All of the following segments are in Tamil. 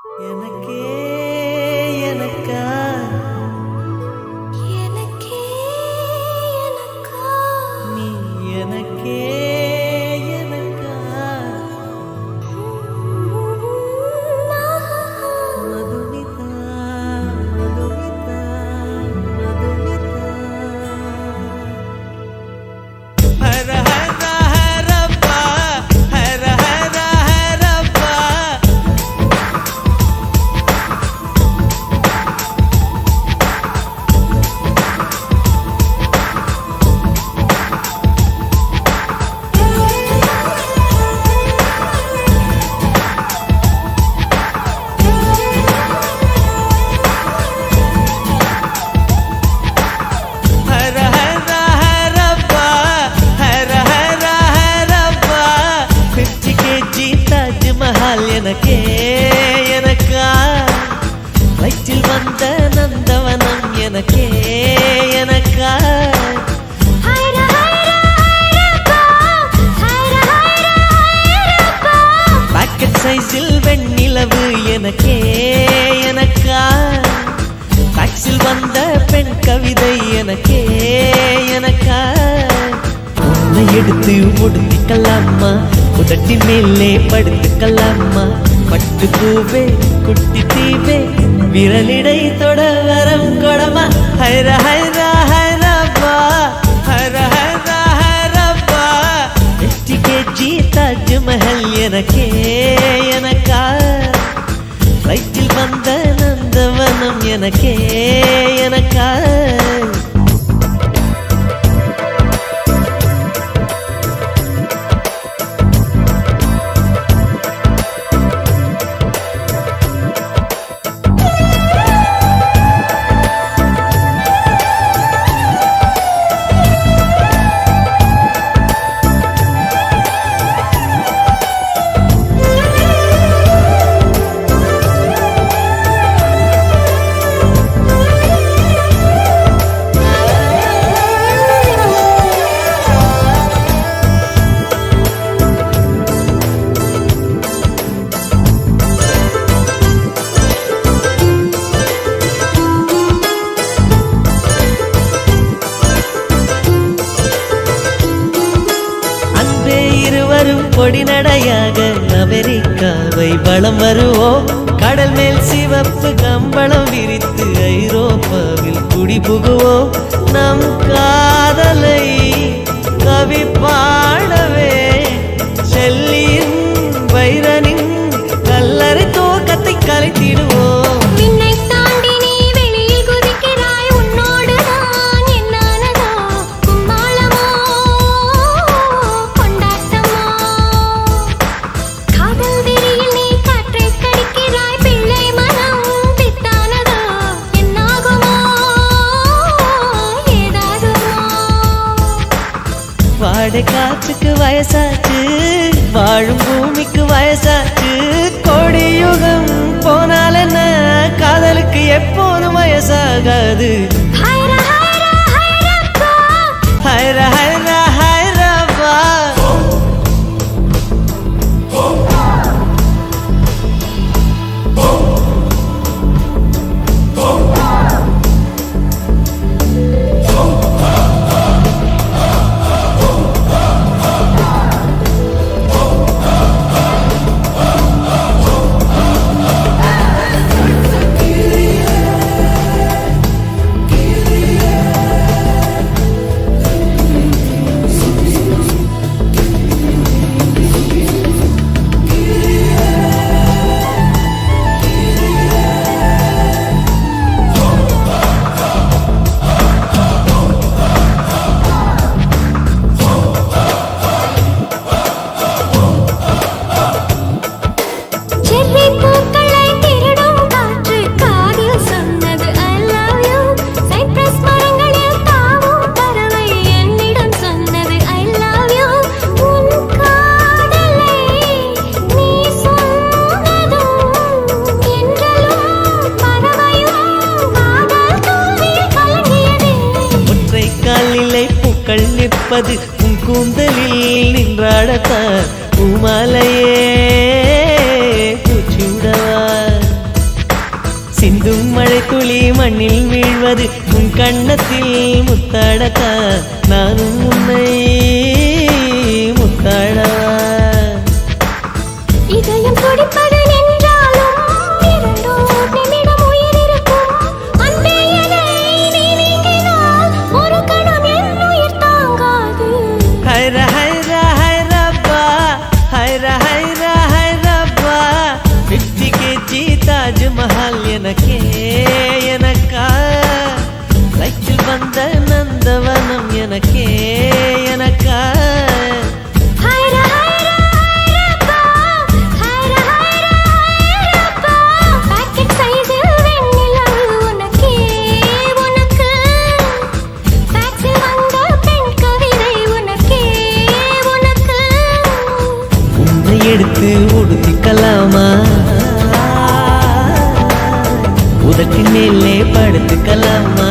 எனக்கே எனக்கா எனக்கே எனக்கா நீ எனக்கே எனக்கா மதுமிதா மதுமிதா மதுமிதா ஹர ஹர ஹரப்பா ஹர ஹர ஹரப்பா ஹர ஹர ஹரப்பா ஹர ஹர ஹரப்பா 50 kg தாஜ்மஹால் எனக்கே எனக்கா வயிற்றில் வந்த நந்தவனம் எனக்கே எனக்கா ஹைர ஹைர ஹைரப்பா ஹைர ஹைர ஹைரப்பா பாக்கெட் சைஸில் வெண்ணிலவு எனக்கே எனக்கா டாக்ஸில் வந்த பெண் கவிதை எனக்கே எனக்கா உன்னை எடுத்து ஒடுத்திக்கலாமா உதட்டின் மேலே படுத்துக்கலாமா பட்டு பூவே குட்டி தீவே விரலிடை தொட வரம் கொடமா ஹைர ஹைர ஹைரப்பா ஹர ஹர ஹரப்பா 50 kg தாஜ்மஹல் எனக்கே எனக்கா வயிற்றில் வந்த நந்தவனம் எனக்கே எனக்கா இருவரும் பொடி நடையாக அமெரிக்காவை வலம் வருவோம் கடல் மேல் சிவப்பு கம்பளம் விரித்து ஐரோப்பாவில் குடிபுகுவோம் நம் காதலை கவி பாடவே செல்லியின் வைரனின் கல்லறை தோக்கத்தை கலைத்திடுவோம் விண்ணை தாண்டி நீ வெளியில் குதிக்கிறாய் உன்னோடு நான் என்னானதோ கும்மாளமோ கொண்டாட்டமோ காதல் வெறியில் நீ காற்றை கடிக்கிறாய் பிள்ளை மனம் பித்தானதோ என்னாகுமோ ஏதாகுமோ வாடை காற்றுக்கு வயசாச்சு வாழும் பூமிக்கு வயசாச்சு கோடி யுகம் போனால் என்ன காதலுக்கு எப்போதும் வயசாகாது ஹைர ஹைர ஹைரப்பா ஹைர ஹைர ஹைரப்பா செர்ரி பூக்களை திருடும் காற்று காதில் சொன்னது I love you சைப்ரஸ் மரங்களில் தாவும் பறவை என்னிடம் சொன்னது I love you உன் காதலை நீ சொன்னதும் என்றலும் பறவையும் காதல் தூவில் கலங்கியது ஒற்றை காலிலே பூக்கள் நிற்பது உன் கூந்தலில் நின்றாடத்தான் பூமாலையே பூச்சிவிடவா மண்ணில் வீழ்வது உன் கண்ணத்தில் முத்தாடத்தா நானும் உன்னை முத்தாடவா இதயம் துடிப்பது நின்றாலும் இரண்டோர் நிமிடம் உயிர் இருக்கும். அன்பே என்னை நீ நீங்கினால் ஒரு கணம் என் உயிர் தாங்காது. ஹைர ஹைர ஹைரப்பா ஹைர ஹைர ஹைரப்பா 50 kg தாஜ்மஹால் எனக்கே எனக்கா சைக்கிள் வந்த நந்தவனம் எனக்கே எனக்கா ஹைர ஹைர ஹைரப்பா, ஹைர ஹைர ஹைரப்பா. பாக்கெட் சைஸில் வெண்ணிலவு உனக்கே உனக்கு. ஃபேக்ஸில் வந்த பெண் கவிதை உனக்கே உனக்கு. உன்னை எடுத்து உடுத்திக்கலாமா உதட்டின் மேலே படுத்துக்கலாமா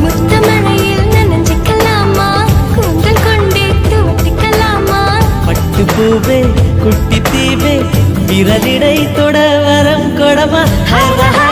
முத்தமழையில் நனைஞ்சிக்கலாமா, கூந்தல் கொண்டே துவட்டிக்கலாமா. பட்டு பூவே குட்டி தீவே விரலிடை தொட வரம் கொடமா ஹைர ஹைர